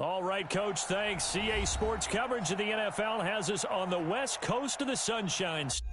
All right, Coach, thanks. CA Sports coverage of the NFL has us on the west coast of the Sunshine State.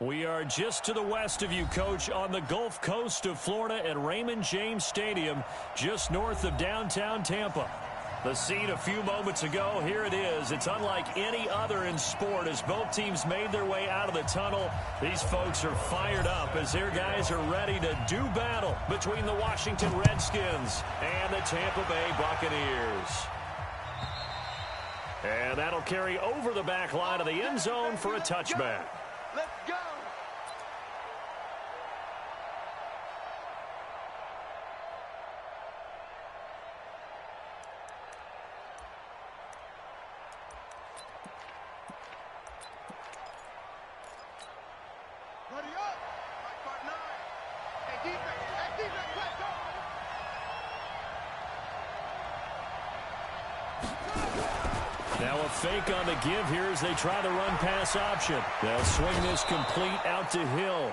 We are just to the west of you, Coach, on the Gulf Coast of Florida at Raymond James Stadium, just north of downtown Tampa. The scene a few moments ago, here it is. It's unlike any other in sport as both teams made their way out of the tunnel. These folks are fired up as their guys are ready to do battle between the Washington Redskins and the Tampa Bay Buccaneers. And that'll carry over the back line of the end zone for a touchback. Let's go! Ready up! Right part 9. Hey, defense, let's go! Now a fake on the give here as they try the run-pass option. They'll swing this complete out to Hill.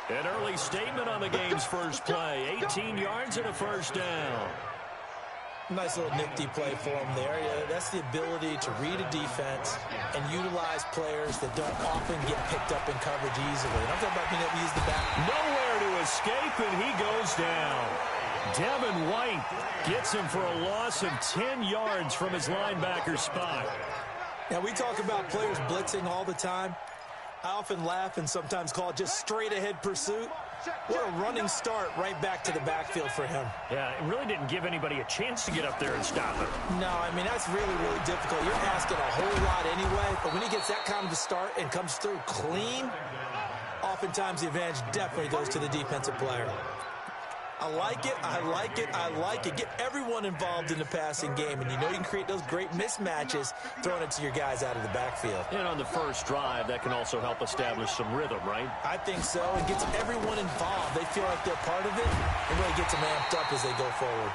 An early statement on the game's first play. 18 yards and a first down. Nice little nifty play for him there. Yeah, that's the ability to read a defense and utilize players that don't often get picked up in coverage easily. And I'm talking about being able to use the back. Nowhere to escape, and he goes down. Devin White gets him for a loss of 10 yards from his linebacker spot. Now, we talk about players blitzing all the time. I often laugh and sometimes call it just straight-ahead pursuit. What a running start right back to the backfield for him. Yeah, it really didn't give anybody a chance to get up there and stop him. No, I mean, that's really, really difficult. You're asking a whole lot anyway, but when he gets that kind of a start and comes through clean, oftentimes the advantage definitely goes to the defensive player. I like it, I like it, I like it. Get everyone involved in the passing game, and you know you can create those great mismatches throwing it to your guys out of the backfield. And on the first drive, that can also help establish some rhythm, right? I think so. It gets everyone involved. They feel like they're part of it. It really gets them amped up as they go forward.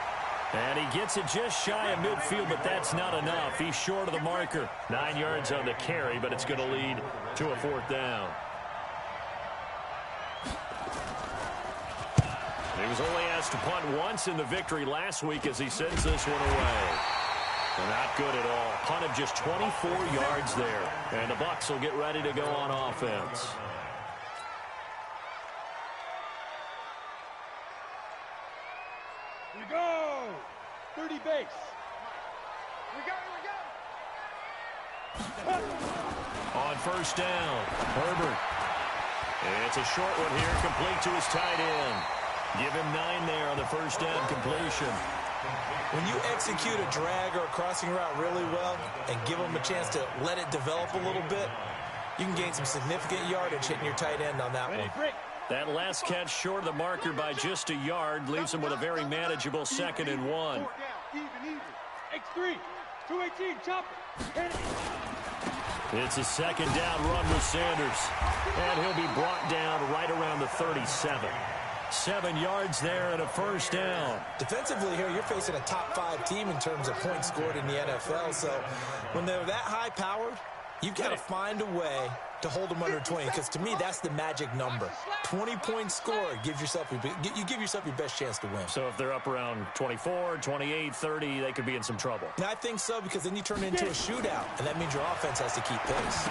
And he gets it just shy of midfield, but that's not enough. He's short of the marker. 9 yards on the carry, but it's going to lead to a 4th down. He was only asked to punt once in the victory last week as he sends this one away. Not good at all. Punt of just 24 yards there. And the Bucs will get ready to go on offense. Here we go. 30 base. We go. On first down, Herbert. It's a short one here, complete to his tight end. Give him 9 there on the first down completion. When you execute a drag or a crossing route really well and give them a chance to let it develop a little bit, you can gain some significant yardage hitting your tight end on that one. That last catch short of the marker by just a yard leaves him with a very manageable 2nd and 1. X3, 218, chop it. It's a 2nd down run with Sanders. And he'll be brought down right around the 37. 7 yards there and a first down. Defensively here, you're facing a top 5 team in terms of points scored in the NFL. So when they're that high powered, you've got to find a way to hold them under 20. Because to me, that's the magic number. 20 points scored gives yourself you give yourself your best chance to win. So if they're up around 24, 28, 30, they could be in some trouble. And I think so, because then you turn it into a shootout, and that means your offense has to keep pace.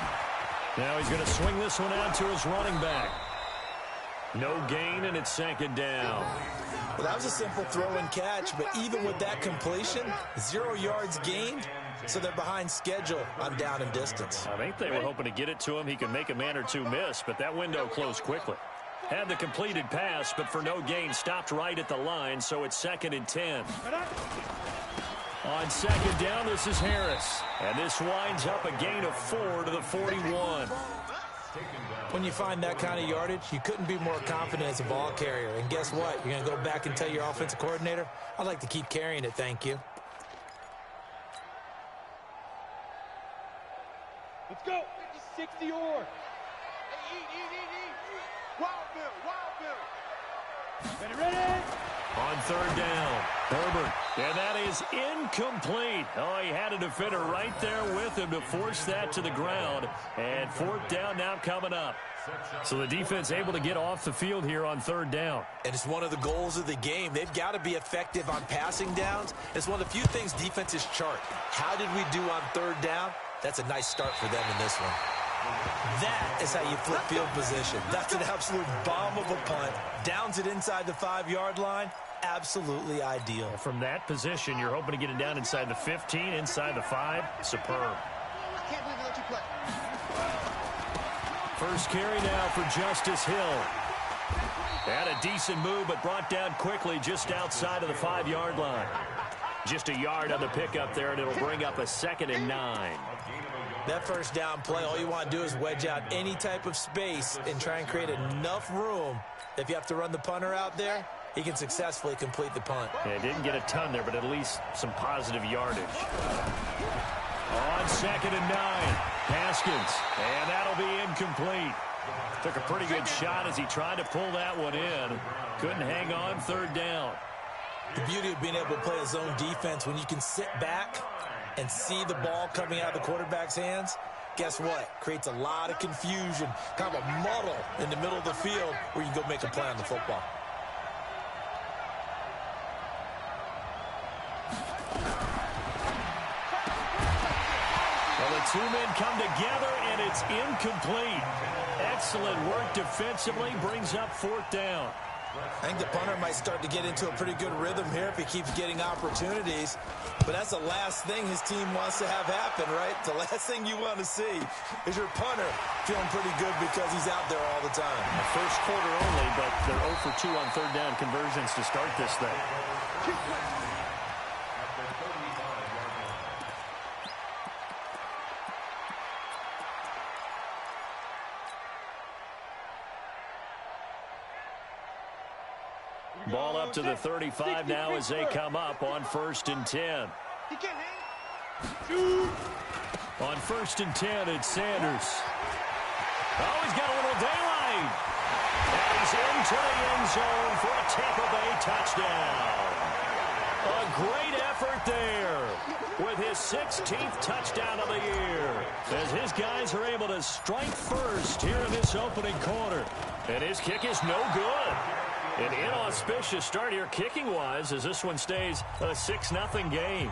Now he's going to swing this one out to his running back. No gain, and it's 2nd down. Well, that was a simple throw and catch, but even with that completion, 0 yards gained, so they're behind schedule on down and distance. I think they were hoping to get it to him. He could make a man or two miss, but that window closed quickly. Had the completed pass, but for no gain, stopped right at the line, so it's 2nd and 10. On 2nd down, this is Harris. And this winds up a gain of 4 to the 41. When you find that kind of yardage, you couldn't be more confident as a ball carrier. And guess what? You're going to go back and tell your offensive coordinator, I'd like to keep carrying it, thank you. Let's go. 60 or. Wild Bill. Ready? On 3rd down, Herbert. And that is incomplete. Oh, he had a defender right there with him to force that to the ground. And 4th down now coming up. So the defense able to get off the field here on 3rd down. And it's one of the goals of the game. They've got to be effective on passing downs. It's one of the few things defenses chart. How did we do on 3rd down? That's a nice start for them in this one. That is how you flip field position. That's an absolute bomb of a punt. Downs it inside the 5-yard line. Absolutely ideal. From that position, you're hoping to get it down inside the 15, inside the 5. Superb. I can't believe they let you play. First carry now for Justice Hill. Had a decent move, but brought down quickly just outside of the 5-yard line. Just a yard on the pickup there, and it'll bring up a 2nd and 9. That first down play, all you want to do is wedge out any type of space and try and create enough room. If you have to run the punter out there, he can successfully complete the punt. Yeah, didn't get a ton there, but at least some positive yardage. On 2nd and 9, Haskins, and that'll be incomplete. Took a pretty good shot as he tried to pull that one in. Couldn't hang on 3rd down. The beauty of being able to play a zone defense when you can sit back and see the ball coming out of the quarterback's hands, guess what? Creates a lot of confusion, kind of a muddle in the middle of the field where you can go make a play on the football. Well, the 2 men come together, and it's incomplete. Excellent work defensively, brings up 4th down. I think the punter might start to get into a pretty good rhythm here if he keeps getting opportunities. But that's the last thing his team wants to have happen, right? The last thing you want to see is your punter feeling pretty good because he's out there all the time. First quarter only, but they're 0 for 2 on third down conversions to start this thing. Ball up to the 35 now as they come up on 1st and 10. On 1st and 10, it's Sanders. Oh, he's got a little daylight. And he's into the end zone for a Tampa Bay touchdown. A great effort there with his 16th touchdown of the year as his guys are able to strike first here in this opening quarter. And his kick is no good. An inauspicious start here kicking-wise as this one stays a 6-0 game.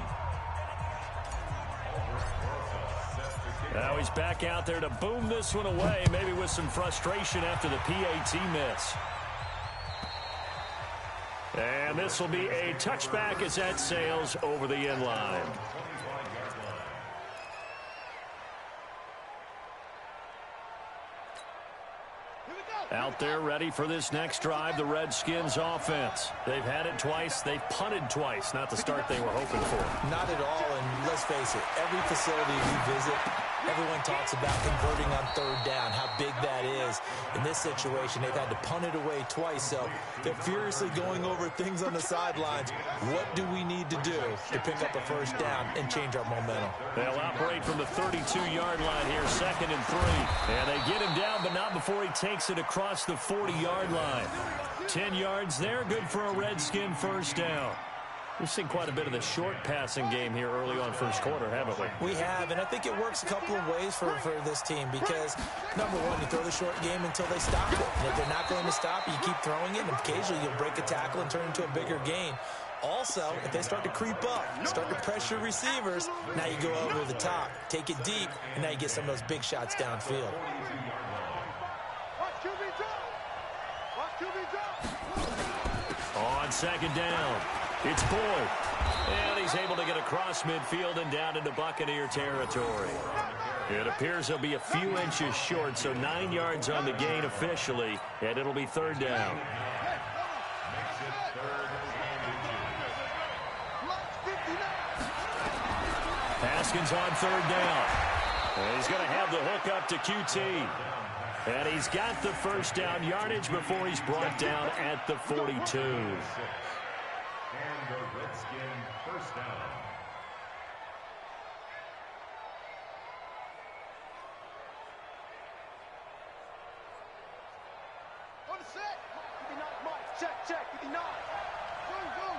Now he's back out there to boom this one away, maybe with some frustration after the PAT miss. And this will be a touchback as that sails over the end line. Out there ready for this next drive, the Redskins offense. They've had it twice. They've punted twice. Not the start they were hoping for. Not at all, and let's face it, every facility we visit, everyone talks about converting on third down, how big that is. In this situation, they've had to punt it away twice, so they're furiously going over things on the sidelines. What do we need to do to pick up a first down and change our momentum? They'll operate from the 32-yard line here, 2nd and 3. And they get him down, but not before he takes it across the 40-yard line. 10 yards there, good for a Redskin first down. We've seen quite a bit of the short passing game here early on first quarter, haven't we? We have, and I think it works a couple of ways for this team because, number one, you throw the short game until they stop it. And if they're not going to stop it, you keep throwing it, and occasionally you'll break a tackle and turn it into a bigger gain. Also, if they start to creep up, start to pressure receivers, now you go over the top, take it deep, and now you get some of those big shots downfield. On 2nd down, it's Boyd. And he's able to get across midfield and down into Buccaneer territory. It appears he'll be a few inches short, so 9 yards on the gain officially, and it'll be 3rd down. Haskins on 3rd down. And he's going to have the hook up to QT. And he's got the first down yardage before he's brought down at the 42. And the Redskin first down. On the set. 59, Mike. Check. 59. Go.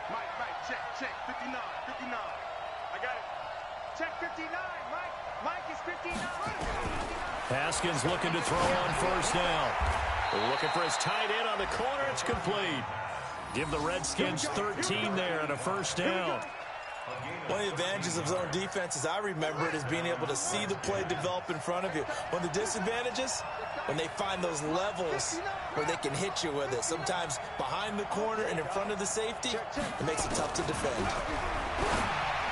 Mike, check. 59. I got it. Check 59, Mike. Mike is 59. Haskins looking to throw on first down. Looking for his tight end on the corner. It's complete. Give the Redskins 13 there and a first down. One of the advantages of zone defense, as I remember it, is being able to see the play develop in front of you. One of the disadvantages, when they find those levels where they can hit you with it. Sometimes behind the corner and in front of the safety, it makes it tough to defend.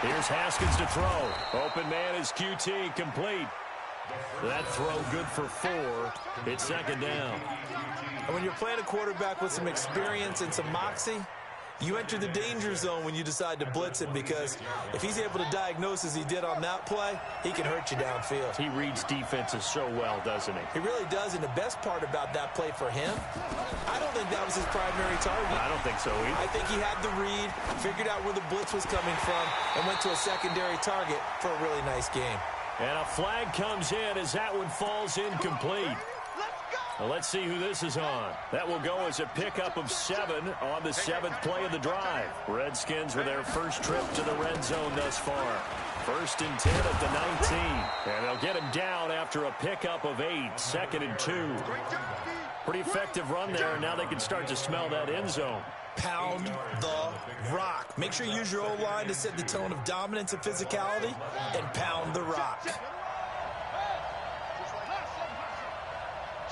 Here's Haskins to throw. Open man is QT, complete. That throw good for 4. It's 2nd down. And when you're playing a quarterback with some experience and some moxie, you enter the danger zone when you decide to blitz him, because if he's able to diagnose as he did on that play, he can hurt you downfield. He reads defenses so well, doesn't he? He really does, and the best part about that play for him, I don't think that was his primary target. I don't think so either. I think he had the read, figured out where the blitz was coming from, and went to a secondary target for a really nice game. And a flag comes in as that one falls incomplete. Well, let's see who this is on. That will go as a pickup of 7 on the 7th play of the drive. Redskins with their first trip to the red zone thus far. 1st and 10 at the 19. And they'll get him down after a pickup of 8. 2nd and 2. Pretty effective run there, and now they can start to smell that end zone. Pound the rock. Make sure you use your O-line to set the tone of dominance and physicality, and pound the rock.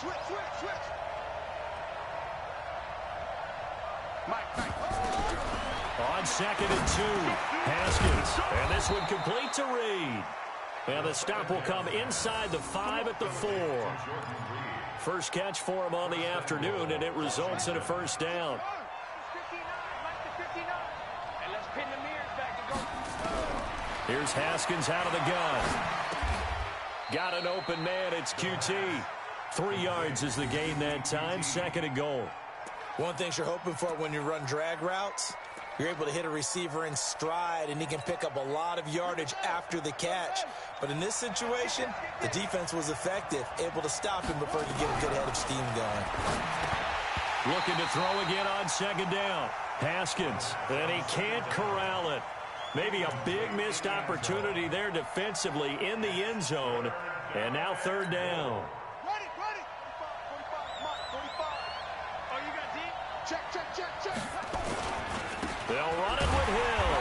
Switch. On 2nd and 2, Haskins. And this one complete to Reed. And the stop will come inside the 5 at the 4. First catch for him on the afternoon, and it results in a first down. Here's Haskins out of the gun. Got an open man. It's QT. 3 yards is the gain that time. 2nd and goal. One thing you're hoping for when you run drag routes, you're able to hit a receiver in stride, and he can pick up a lot of yardage after the catch. But in this situation, the defense was effective, able to stop him before he could get a good head of steam going. Looking to throw again on 2nd down. Haskins, and he can't corral it. Maybe a big missed opportunity there defensively in the end zone. And now 3rd down. Ready. 45. Oh, you got deep? Check. They'll run it with Hill.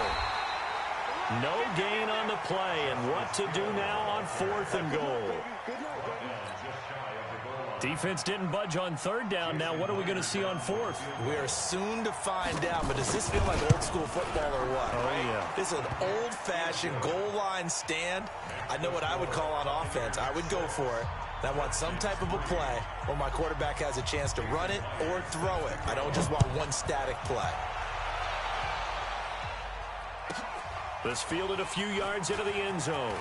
No gain on the play, and what to do now on 4th and goal. Defense didn't budge on 3rd down. Now what are we going to see on 4th? We are soon to find out, but does this feel like old school football or what? Oh, yeah. This is an old-fashioned goal line stand. I know what I would call on offense. I would go for it. I want some type of a play where my quarterback has a chance to run it or throw it. I don't just want one static play. This fielded a few yards into the end zone. And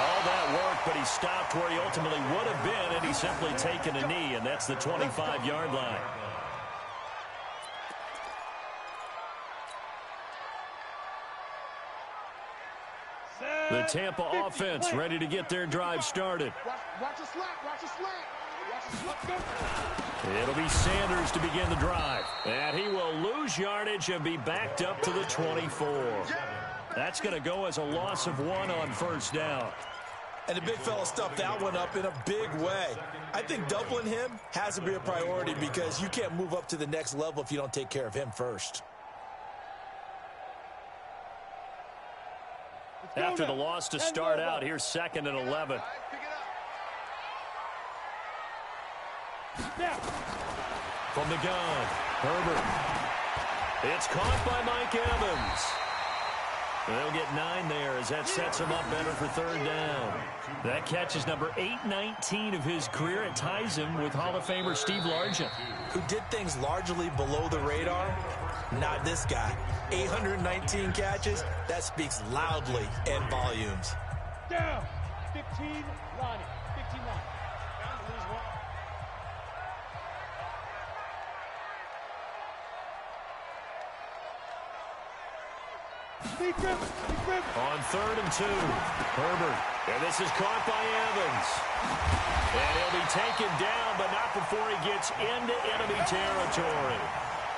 all that work, but he stopped where he ultimately would have been, and he's simply taken a knee, and that's the 25-yard line. The Tampa offense ready to get their drive started. Watch the slant. It'll be Sanders to begin the drive. And he will lose yardage and be backed up to the 24. That's going to go as a loss of 1 on 1st down. And the big fella stuffed that one up in a big way. I think doubling him has to be a priority because you can't move up to the next level if you don't take care of him first. After the loss to start out, here's 2nd and 11. From the gun, Herbert. It's caught by Mike Evans. They'll get 9 there as that sets him up better for 3rd down. That catch is number 819 of his career. It ties him with Hall of Famer Steve Largent, who did things largely below the radar. Not this guy. 819 catches, that speaks loudly in volumes. Down. 15, Ronnie. 15, Ronnie. Down to lose 1. On 3rd and 2, Herbert. And this is caught by Evans. And he'll be taken down, but not before he gets into enemy territory.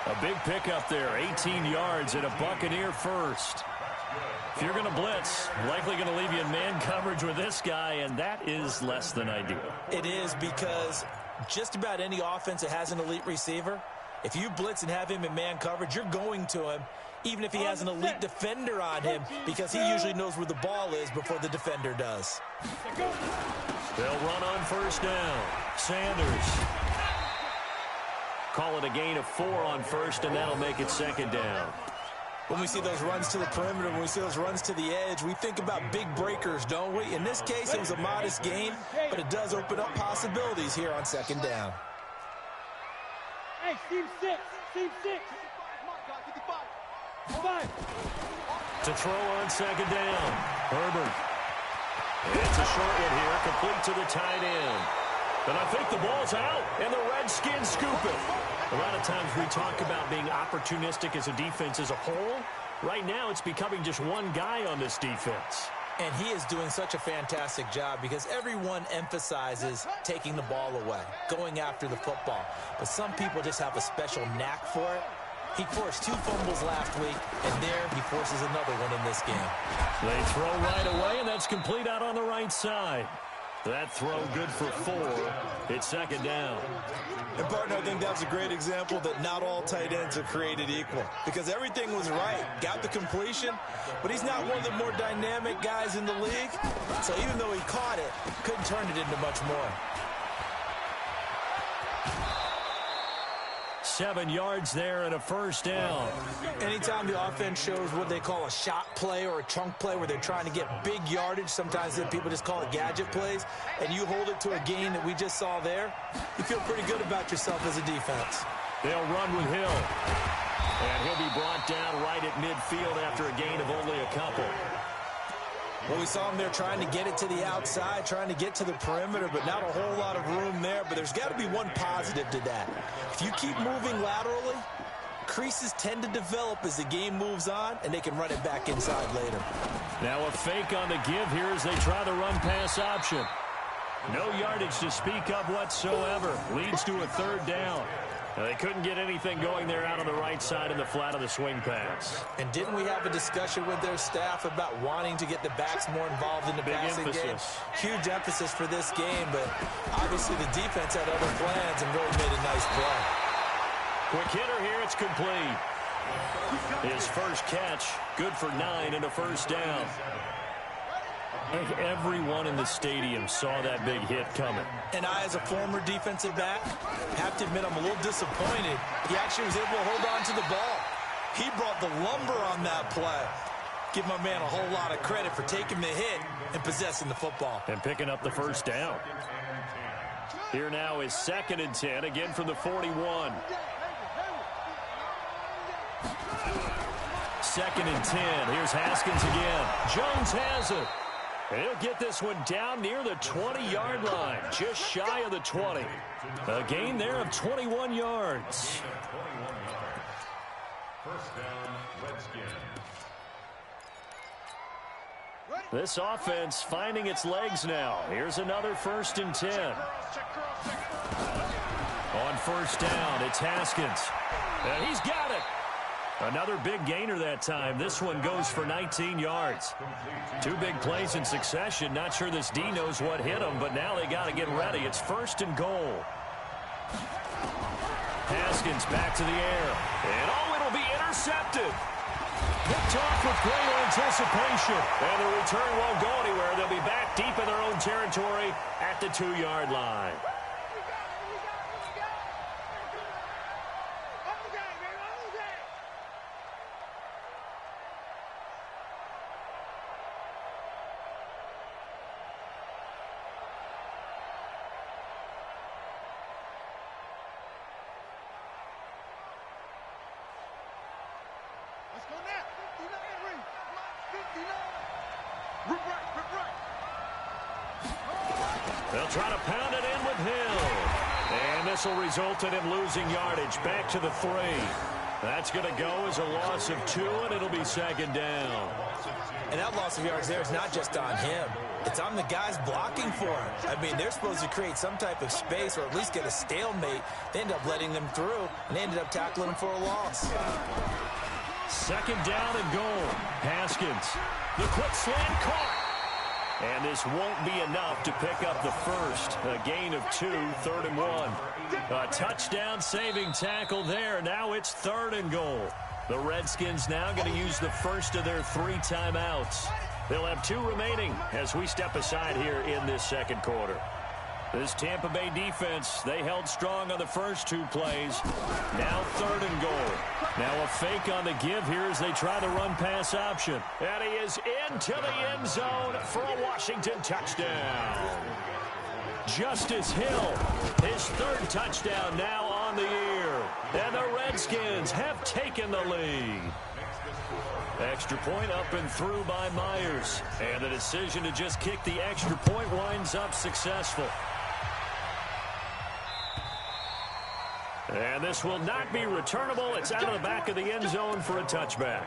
A big pickup there, 18 yards and a Buccaneer first. If you're going to blitz, likely going to leave you in man coverage with this guy, and that is less than ideal. It is, because just about any offense that has an elite receiver, if you blitz and have him in man coverage, you're going to him, even if he has an elite defender on him, because he usually knows where the ball is before the defender does. They'll run on 1st down. Sanders. Call it a gain of 4 on 1st, and that'll make it 2nd down. When we see those runs to the perimeter, when we see those runs to the edge, we think about big breakers, don't we? In this case, it was a modest gain, but it does open up possibilities here on 2nd down. Hey, team 6. Team 6. 5. To throw on 2nd down. Herbert. It's a short one here, complete to the tight end. And I think the ball's out, and the Redskins scoop it. A lot of times we talk about being opportunistic as a defense as a whole. Right now it's becoming just one guy on this defense. And he is doing such a fantastic job because everyone emphasizes taking the ball away, going after the football. But some people just have a special knack for it. He forced 2 fumbles last week, and there he forces another one in this game. They throw right away, and that's complete out on the right side. That throw good for 4. It's 2nd down. And, partner, I think that was a great example that not all tight ends are created equal, because everything was right. Got the completion, but he's not one of the more dynamic guys in the league. So even though he caught it, couldn't turn it into much more. 7 yards there and a first down. Anytime the offense shows what they call a shot play or a chunk play where they're trying to get big yardage, sometimes people just call it gadget plays, and you hold it to a gain that we just saw there, you feel pretty good about yourself as a defense. They'll run with Hill. And he'll be brought down right at midfield after a gain of only a couple. Well, we saw him there trying to get it to the outside, trying to get to the perimeter, but not a whole lot of room there. But there's got to be one positive to that. If you keep moving laterally, creases tend to develop as the game moves on, and they can run it back inside later. Now a fake on the give here as they try the run-pass option. No yardage to speak of whatsoever. Leads to a third down. Now, they couldn't get anything going there out on the right side in the flat of the swing pass. And didn't we have a discussion with their staff about wanting to get the backs more involved in the passing game? Huge emphasis for this game, but obviously the defense had other plans and really made a nice play. Quick hitter here, it's complete. His first catch, good for 9 and a first down. I think everyone in the stadium saw that big hit coming. And I, as a former defensive back, have to admit I'm a little disappointed. He actually was able to hold on to the ball. He brought the lumber on that play. Give my man a whole lot of credit for taking the hit and possessing the football. And picking up the first down. Here now is 2nd and 10, again from the 41. 2nd and 10. Here's Haskins again. Jones has it. He'll get this one down near the 20-yard line, just shy of the 20. A gain there of 21 yards. First down, Redskins. This offense finding its legs now. Here's another 1st and 10. On first down, it's Haskins. And he's got it. Another big gainer that time. This one goes for 19 yards. 2 big plays in succession. Not sure this D knows what hit them, but now they got to get ready. It's 1st and goal. Haskins back to the air. And it'll be intercepted. Picked off with great anticipation. And the return won't go anywhere. They'll be back deep in their own territory at the 2-yard line. They'll try to pound it in with Hill. And this will result in him losing yardage. Back to the 3. That's going to go as a loss of 2, and it'll be 2nd down. And that loss of yards there is not just on him. It's on the guys blocking for him. I mean, they're supposed to create some type of space or at least get a stalemate. They end up letting them through, and they ended up tackling him for a loss. 2nd down and goal. Haskins. The quick slant caught. And this won't be enough to pick up the first. A gain of 2, 3rd and 1. A touchdown saving tackle there. Now it's 3rd and goal. The Redskins now going to use the first of their 3 timeouts. They'll have 2 remaining as we step aside here in this 2nd quarter. This Tampa Bay defense, they held strong on the first 2 plays. Now 3rd and goal. Now a fake on the give here as they try the run-pass option. And he is into the end zone for a Washington touchdown. Justice Hill, his 3rd touchdown now on the year. And the Redskins have taken the lead. Extra point up and through by Myers. And the decision to just kick the extra point winds up successful. And this will not be returnable. It's out of the back of the end zone for a touchback.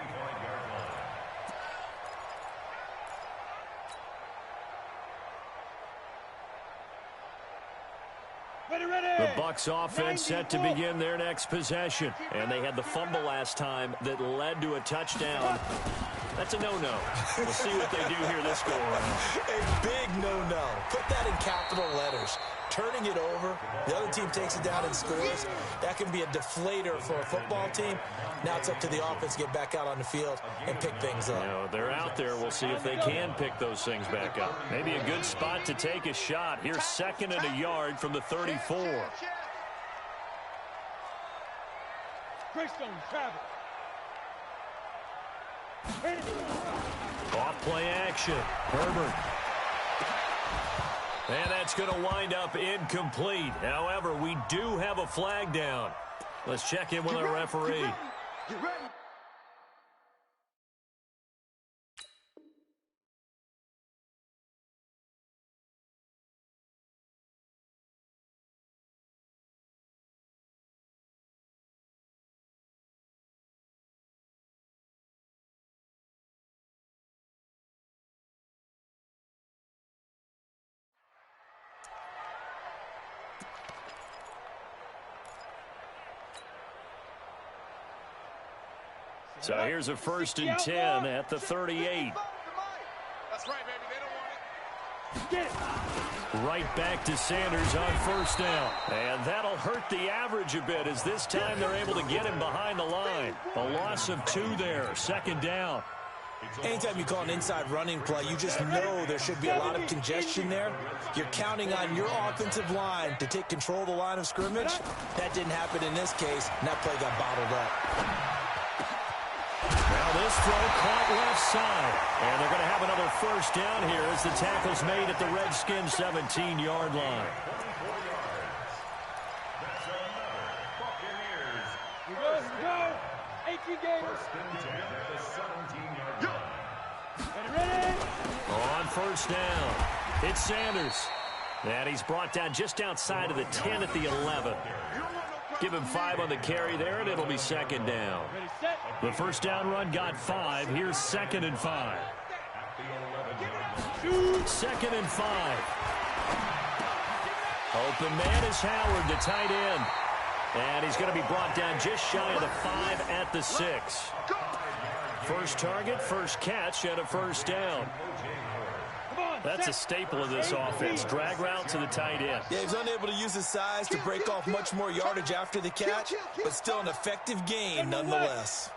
The Bucs offense set to begin their next possession. And they had the fumble last time that led to a touchdown. That's a no-no. We'll see what they do here this go-around. A big no-no. Put that in capital letters. Turning it over, the other team takes it down and scores. That can be a deflator for a football team. Now it's up to the offense to get back out on the field and pick things up. You know, they're out there. We'll see if they can pick those things back up. Maybe a good spot to take a shot. Here's 2nd and a yard from the 34. Greystone, travel. Off play action. Herbert. And that's going to wind up incomplete. However, we do have a flag down. Let's check in with our referee. Get ready. So here's a 1st and 10 at the 38. That's right, baby. They don't want it. Get it. Right back to Sanders on 1st down. And that'll hurt the average a bit as this time they're able to get him behind the line. A loss of 2 there. 2nd down. Anytime you call an inside running play, you just know there should be a lot of congestion there. You're counting on your offensive line to take control of the line of scrimmage. That didn't happen in this case, and that play got bottled up. Now this throw caught left side. And they're going to have another 1st down here as the tackle's made at the Redskins' 17-yard line. Here we go. 18 Gators. Ready? On 1st down, it's Sanders. And he's brought down just outside of the 10 at the 11. Give him 5 on the carry there, and it'll be 2nd down. Ready, set. The 1st down run got 5. Here's 2nd and 5. 2nd and 5. Open man is Howard, the tight end. And he's going to be brought down just shy of the 5 at the 6. First target, first catch, and a 1st down. That's a staple of this offense. Drag route to the tight end. Yeah, he's unable to use his size to break off much more yardage after the catch, but still an effective game nonetheless.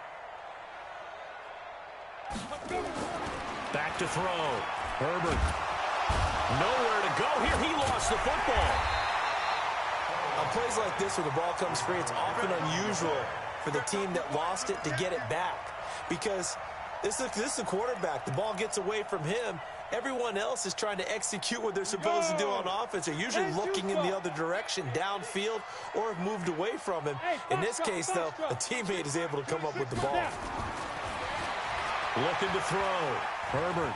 Back to throw. Herbert. Nowhere to go here. He lost the football. On plays like this where the ball comes free, it's often unusual for the team that lost it to get it back. Because this is the quarterback. The ball gets away from him. Everyone else is trying to execute what they're supposed to do on offense. They're usually looking in the other direction, downfield, or have moved away from him. In this case, though, a teammate is able to come up with the ball. Looking to throw. Herbert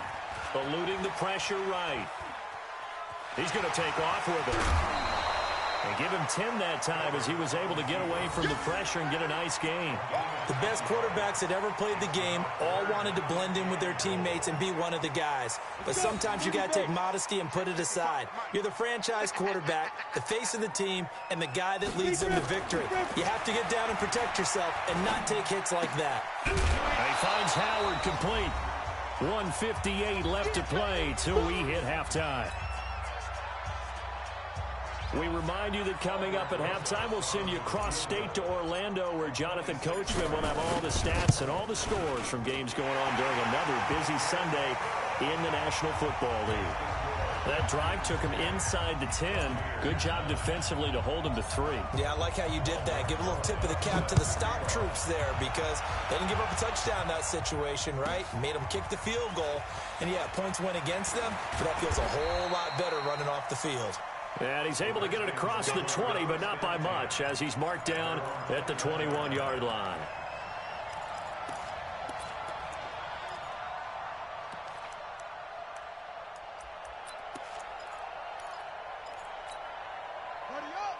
eluding the pressure right. He's going to take off with it. And give him 10 that time as he was able to get away from the pressure and get a nice gain. The best quarterbacks that ever played the game all wanted to blend in with their teammates and be one of the guys. But sometimes you got to take modesty and put it aside. You're the franchise quarterback, the face of the team, and the guy that leads them to victory. You have to get down and protect yourself and not take hits like that. And he finds Howard complete. 1:58 left to play till we hit halftime. We remind you that coming up at halftime, we'll send you cross-state to Orlando, where Jonathan Coachman will have all the stats and all the scores from games going on during another busy Sunday in the National Football League. That drive took him inside the 10. Good job defensively to hold him to 3. Yeah, I like how you did that. Give a little tip of the cap to the stop troops there, because they didn't give up a touchdown in that situation, right? Made them kick the field goal. And, yeah, points went against them, but that feels a whole lot better running off the field. And he's able to get it across the 20, but not by much, as he's marked down at the 21-yard line.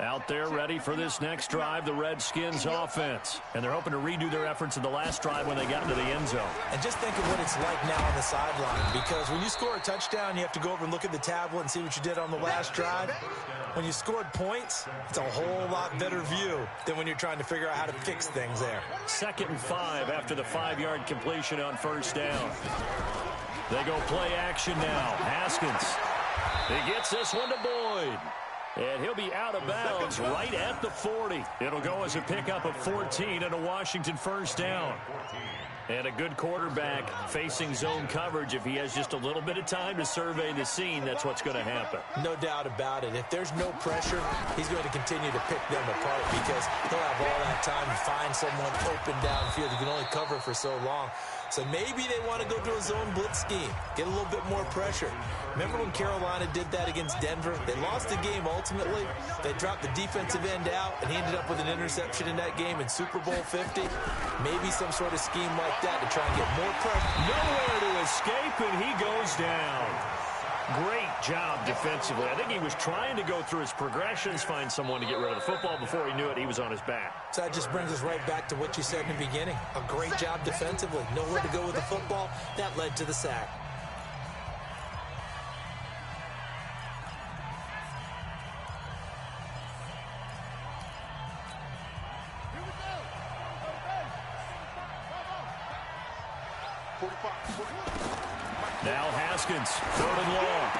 Out there ready for this next drive, the Redskins offense. And they're hoping to redo their efforts in the last drive when they got into the end zone. And just think of what it's like now on the sideline, because when you score a touchdown, you have to go over and look at the tablet and see what you did on the last drive. When you scored points, it's a whole lot better view than when you're trying to figure out how to fix things there. 2nd and 5 after the 5-yard completion on 1st down. They go play action now. Haskins. He gets this one to Boyd. And he'll be out of bounds right at the 40. It'll go as a pickup of 14 and a Washington 1st down. And a good quarterback facing zone coverage, if he has just a little bit of time to survey the scene, that's what's going to happen. No doubt about it. If there's no pressure, he's going to continue to pick them apart because he'll have all that time to find someone open downfield. He can only cover for so long. So maybe they want to go to a zone blitz scheme, get a little bit more pressure. Remember when Carolina did that against Denver? They lost the game ultimately. They dropped the defensive end out, and he ended up with an interception in that game in Super Bowl 50. Maybe some sort of scheme like that to try and get more pressure. Nowhere to escape, and he goes down. Great job defensively. I think he was trying to go through his progressions, find someone to get rid of the football. Before he knew it, he was on his back. So that just brings us right back to what you said in the beginning. A great job defensively. Nowhere to go with the football. That led to the sack. Now Haskins, 3rd and long.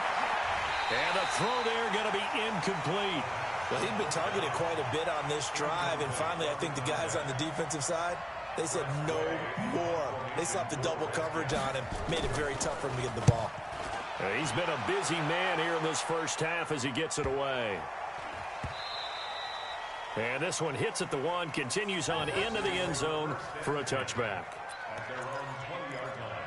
And the throw there going to be incomplete. Well, he'd been targeted quite a bit on this drive, and finally I think the guys on the defensive side, they said no more. They slapped the double coverage on him, made it very tough for him to get the ball. He's been a busy man here in this first half as he gets it away. And this one hits at the 1, continues on into the end zone for a touchback. At their own 20-yard line.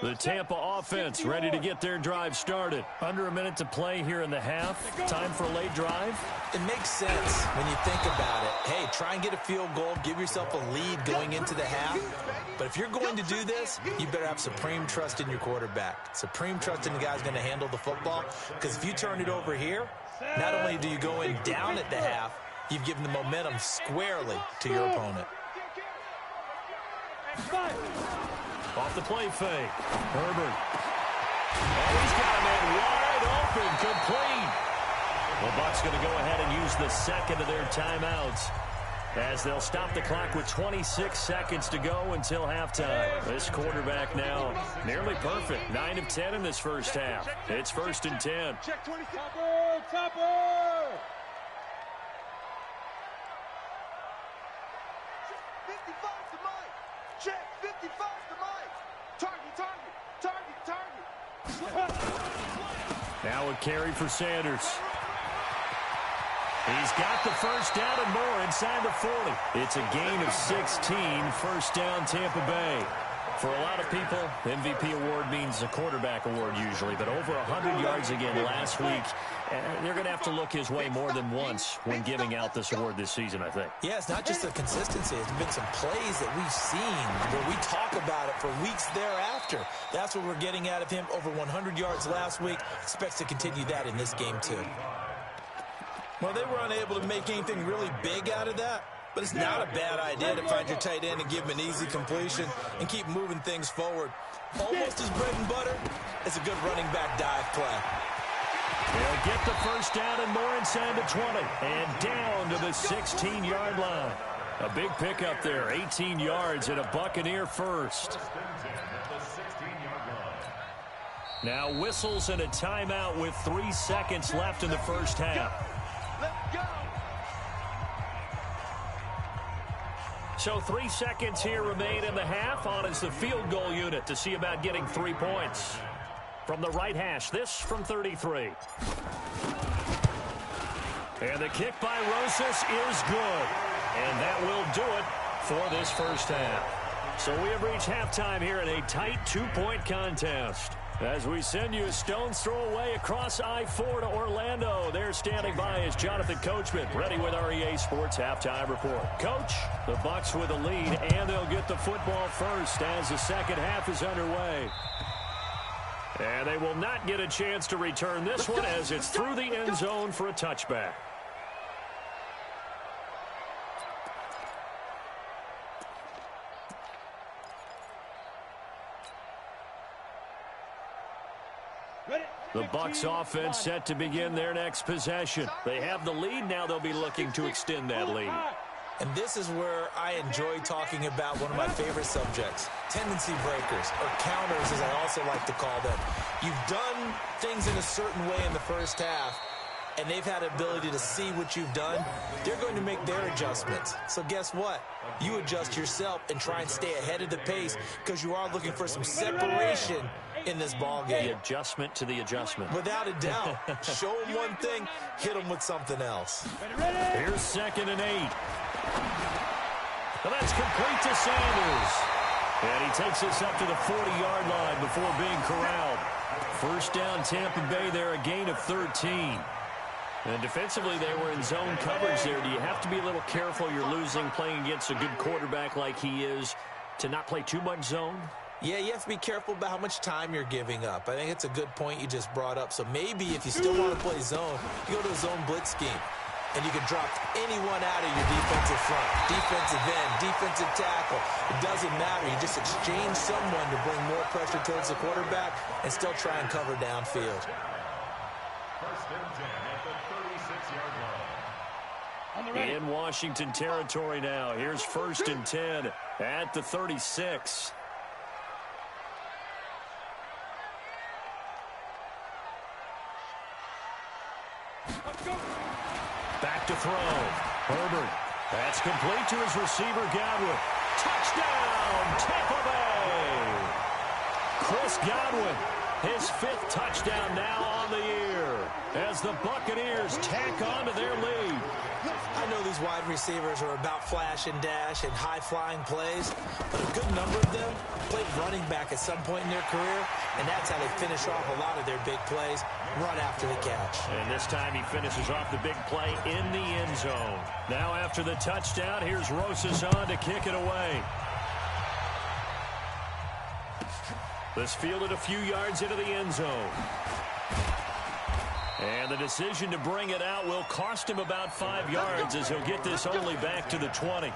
The Tampa offense ready to get their drive started. Under a minute to play here in the half. Time for a late drive. It makes sense when you think about it. Hey, try and get a field goal. Give yourself a lead going into the half. But if you're going to do this, you better have supreme trust in your quarterback. Supreme trust in the guy's going to handle the football. Because if you turn it over here, not only do you go in down at the half, you've given the momentum squarely to your opponent. Off the play fake. Herbert. Oh, he's got a man wide open, complete. The Bucs going to go ahead and use the second of their timeouts as they'll stop the clock with 26 seconds to go until halftime. This quarterback now nearly perfect. 9 of 10 in this first half. It's 1st and 10. Check 20. Topper! 55 to Mike. Check 55 to Mike. Target. Now a carry for Sanders. He's got the first down and more inside the 40. It's a gain of 16, first down Tampa Bay. For a lot of people, MVP award means a quarterback award usually, but over 100 yards again last week. They're going to have to look his way more than once when giving out this award this season, I think. Yeah, it's not just the consistency. It's been some plays that we've seen where we talk about it for weeks thereafter. That's what we're getting out of him. Over 100 yards last week. Expects to continue that in this game, too. Well, they were unable to make anything really big out of that. But it's not a bad idea to find your tight end and give him an easy completion and keep moving things forward. Almost his bread and butter. It's a good running back dive play. They'll get the first down and more inside the 20. And down to the 16-yard line. A big pickup there, 18 yards and a Buccaneer first. Now whistles and a timeout with 3 seconds left in the first half. Let's go. So 3 seconds here remain in the half. On is the field goal unit to see about getting 3 points. From the right hash, this from 33. And the kick by Rosas is good. And that will do it for this first half. So we have reached halftime here in a tight 2-point contest. As we send you a stone's throw away across I-4 to Orlando. There standing by is Jonathan Coachman, ready with our EA Sports Halftime Report. Coach, the Bucs with a lead, and they'll get the football first as the second half is underway. And they will not get a chance to return this one as it's through the end zone for a touchback. The Bucs offense set to begin their next possession. They have the lead. Now they'll be looking to extend that lead. And this is where I enjoy talking about one of my favorite subjects, tendency breakers, or counters as I also like to call them. You've done things in a certain way in the first half, and they've had the ability to see what you've done, they're going to make their adjustments. So guess what? You adjust yourself and try and stay ahead of the pace because you are looking for some separation in this ball game. The adjustment to the adjustment. Without a doubt. Show them one thing, hit them with something else. Here's 2nd and 8. And that's complete to Sanders. And he takes us up to the 40-yard line before being corralled. First down, Tampa Bay there, a gain of 13. And defensively, they were in zone coverage there. Do you have to be a little careful? You're losing, playing against a good quarterback like he is, to not play too much zone? Yeah, you have to be careful about how much time you're giving up. I think it's a good point you just brought up. So maybe if you still want to play zone, you go to a zone blitz scheme. And you can drop anyone out of your defensive front, defensive end, defensive tackle. It doesn't matter. You just exchange someone to bring more pressure towards the quarterback and still try and cover downfield. First and 10 at the 36-yard line. In Washington territory now. Here's 1st and 10 at the 36. Back to throw. Herbert. That's complete to his receiver, Godwin. Touchdown, Tampa Bay. Chris Godwin, his 5th touchdown now on the year as the Buccaneers tack on to their lead. I know these wide receivers are about flash and dash and high-flying plays, but a good number of them played running back at some point in their career, and that's how they finish off a lot of their big plays, run after the catch. And this time he finishes off the big play in the end zone. Now after the touchdown, here's Rosas on to kick it away. This fielded a few yards into the end zone. And the decision to bring it out will cost him about 5 yards as he'll get this only back to the 20.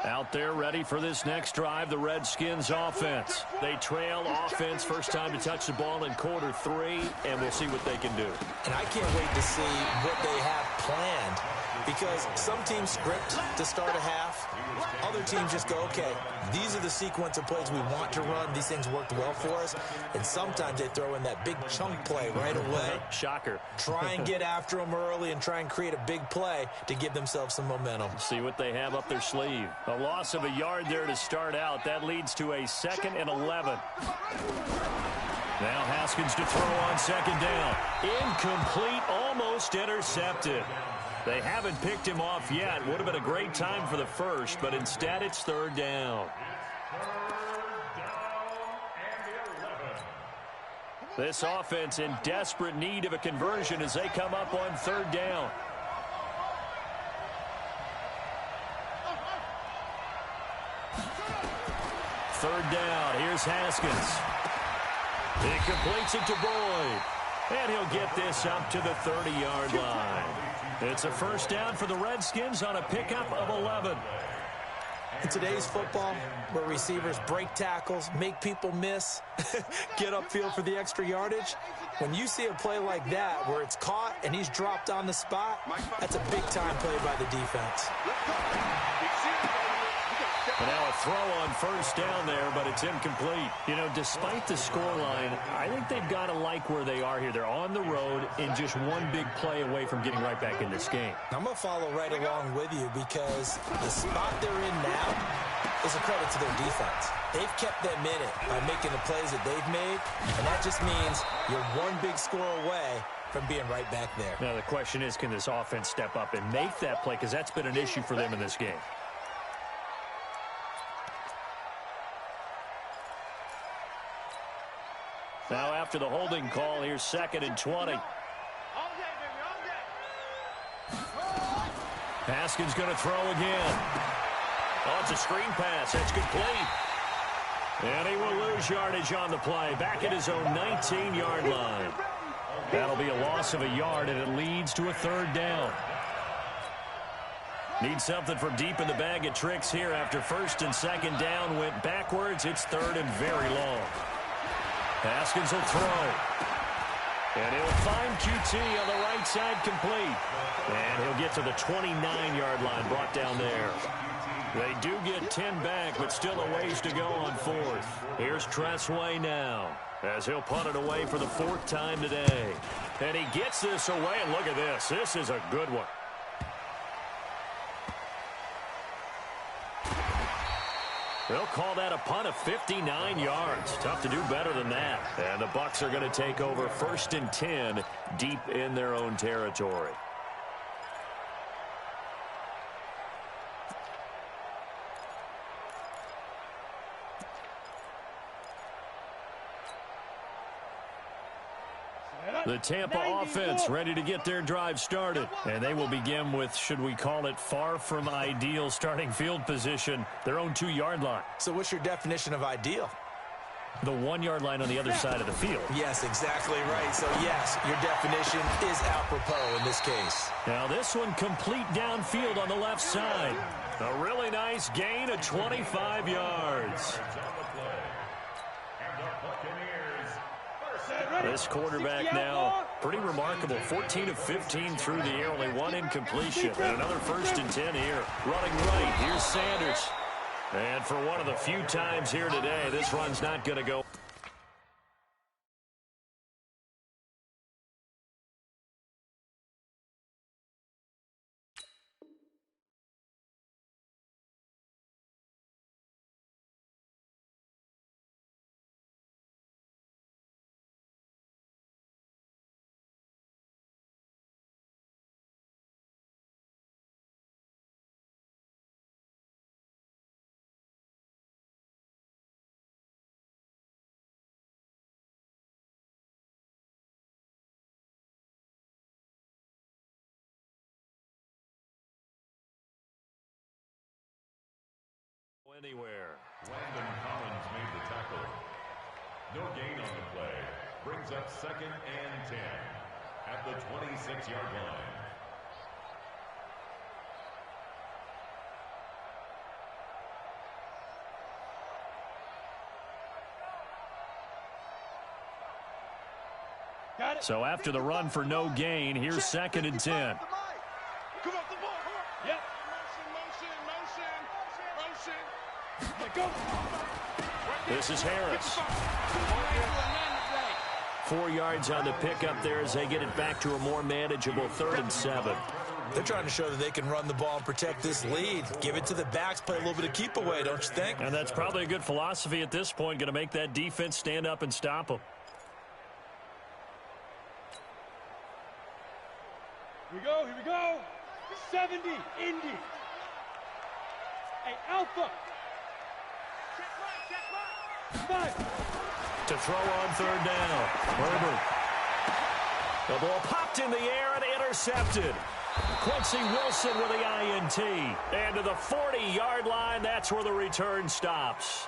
Out there ready for this next drive, the Redskins offense. They trail offense, first time to touch the ball in quarter 3, and we'll see what they can do. And I can't wait to see what they have planned, because some teams script to start a half. Other teams just go, okay, these are the sequence of plays we want to run. These things worked well for us. And sometimes they throw in that big chunk play right away. Shocker. Try and get after them early and try and create a big play to give themselves some momentum. See what they have up their sleeve. A loss of a yard there to start out. That leads to a 2nd and 11. Now Haskins to throw on 2nd down. Incomplete, almost intercepted. They haven't picked him off yet. Would have been a great time for the first, but instead it's 3rd down. This offense in desperate need of a conversion as they come up on 3rd down. Third down. Here's Haskins. He completes it to Boyd. And he'll get this up to the 30-yard line. It's a first down for the Redskins on a pickup of 11. In today's football, where receivers break tackles, make people miss, get upfield for the extra yardage, when you see a play like that where it's caught and he's dropped on the spot, that's a big-time play by the defense. And now a throw on first down there, but it's incomplete. You know, despite the scoreline, I think they've got to like where they are here. They're on the road and just one big play away from getting right back in this game. I'm going to follow right along with you because the spot they're in now is a credit to their defense. They've kept them in it by making the plays that they've made, and that just means you're one big score away from being right back there. Now the question is, can this offense step up and make that play? Because that's been an issue for them in this game. Now after the holding call, here's 2nd and 20. Haskins going to throw again. Oh, it's a screen pass. That's complete. And he will lose yardage on the play. Back at his own 19-yard line. That'll be a loss of a yard, and it leads to a 3rd down. Need something from deep in the bag of tricks here after 1st and 2nd down went backwards. It's 3rd and very long. Haskins will throw. And he'll find QT on the right side complete. And he'll get to the 29-yard line, brought down there. They do get 10 back, but still a ways to go on fourth. Here's Tressway now, as he'll punt it away for the fourth time today. And he gets this away, and look at this. This is a good one. They'll call that a punt of 59 yards. Tough to do better than that. And the Bucs are going to take over 1st and 10 deep in their own territory. The Tampa offense ready to get their drive started. And they will begin with, should we call it, far from ideal starting field position, their own 2-yard line. So what's your definition of ideal? The 1-yard line on the other side of the field. Yes, exactly right. So, yes, your definition is apropos in this case. Now this one complete downfield on the left side. A really nice gain of 25 yards. This quarterback now, pretty remarkable. 14 of 15 through the air, only 1 incompletion. And another 1st and 10 here. Running right, here's Sanders. And for one of the few times here today, this run's not going to go. Anywhere. Landon Collins made the tackle. No gain on the play. Brings up 2nd and 10 at the 26-yard line. So after the run for no gain, here's 2nd and 10. Come off the ball. Yep. Motion. This is Harris. 4 yards on the pickup there as they get it back to a more manageable 3rd and 7. They're trying to show that they can run the ball and protect this lead. Give it to the backs, play a little bit of keep away, don't you think? And that's probably a good philosophy at this point, going to make that defense stand up and stop them. Here we go. 70, Indy. Hey, Alpha. Five. To throw on 3rd down. Herbert. The ball popped in the air and intercepted. Quincy Wilson with the INT. And to the 40-yard line, that's where the return stops.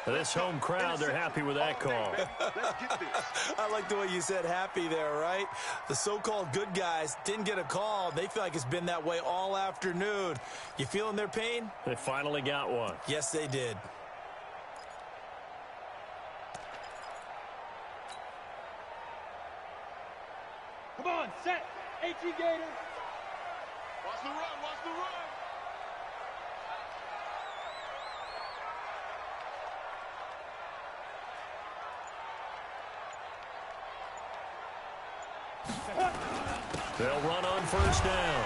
This home crowd, they're happy with that call. Let's get this. I like the way you said happy there, right? The so-called good guys didn't get a call. They feel like it's been that way all afternoon. You feeling their pain? They finally got one. Yes, they did. Come on, set. 18 Gators. Watch the run. They'll run on 1st down.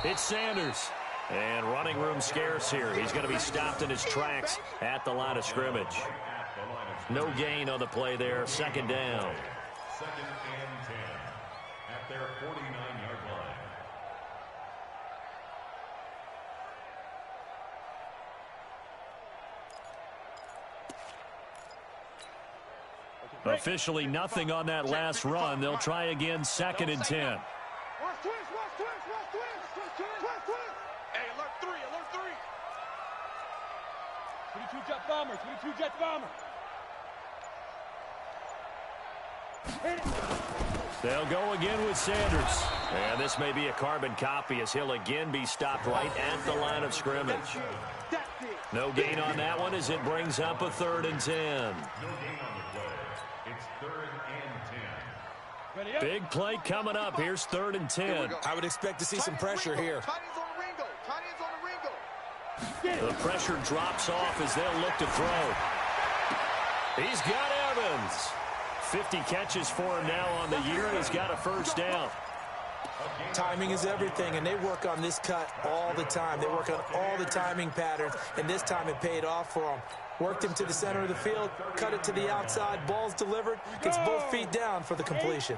It's Sanders. And running room scarce here. He's going to be stopped in his tracks at the line of scrimmage. No gain on the play there. 2nd down. 2nd and 10 at their 49-yard line. Officially nothing on that last run. They'll try again 2nd and 10. Watch twist. Hey, alert 3. 22 Jet Bomber. 22 Jet Bomber. Hit it. They'll go again with Sanders. And this may be a carbon copy as he'll again be stopped right at the line of scrimmage. No gain on that one as it brings up a 3rd and 10. No gain on the play. It's 3rd and 10 Big play coming up. Here's 3rd and 10. I would expect to see some pressure here. Tight ends on the Ringo. Tight ends on the Ringo. The pressure drops off as they'll look to throw. He's got Evans. 50 catches for him now on the year, and he's got a 1st down. Timing is everything, and they work on this cut all the time. They work on all the timing patterns, and this time it paid off for them. Worked him to the center of the field, cut it to the outside, ball's delivered, gets both feet down for the completion.